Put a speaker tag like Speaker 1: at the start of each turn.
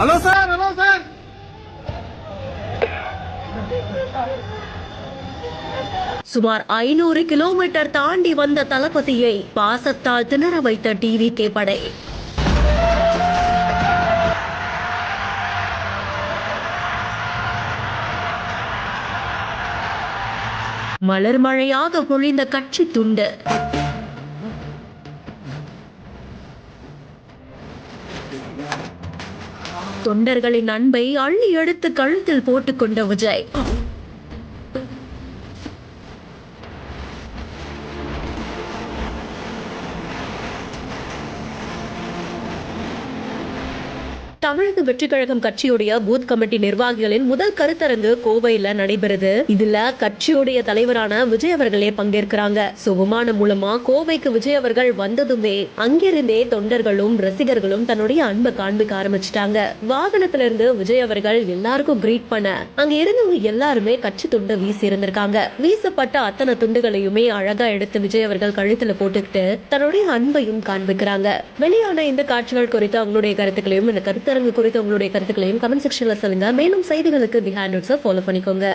Speaker 1: Hello sir, hello sir.
Speaker 2: சுமார் 500 kilometre தாண்டி வந்த தளபதியை பாசத்தால் திணற வைத்த டிவிகே படை. மலர் மழையாக பொழிந்த கட்சி துண்டு. தொண்டர்களின் அன்பை அள்ளி எடுத்து கழுத்தில் போட்டுக்கொண்ட விஜய். தமிழக வெற்றி கழகம் கட்சியுடைய பூத் கமிட்டி நிர்வாகிகளின் முதல் கருத்தரங்கு கோவையில நடைபெறுது. இதுல கட்சியுடைய தலைவரான விஜய் அவர்களே பங்கேற்கிறாங்க. விமானம் மூலமா கோவைக்கு விஜய் அவர்கள் வந்ததுமே அங்கிருந்தே தொண்டர்களும் ரசிகர்களும் தன்னுடைய அன்பை காண்பிக்க ஆரம்பிச்சிட்டாங்க. வாகனத்துல இருந்து விஜய் அவர்கள் எல்லாருக்கும் கிரீட் பண்ண அங்க இருந்தவங்க எல்லாருமே கட்சி துண்டு வீசி இருந்திருக்காங்க. வீசப்பட்ட அத்தனை துண்டுகளையுமே அழகா எடுத்து விஜய் அவர்கள் கழுத்துல போட்டுக்கிட்டு தன்னுடைய அன்பையும் காண்பிக்கிறாங்க. வெளியான இந்த காட்சிகள் குறித்து அவங்களுடைய கருத்துக்களையும் இந்த கருத்தரங்கு குறித்து உங்களுடைய கருத்துக்களையும் கமெண்ட் செக்ஷன்ல சொல்லுங்க. மேலும் செய்திகளுக்கு தி ஹேண்ட் நோட்ஸை ஃபாலோ பண்ணிக்கோங்க.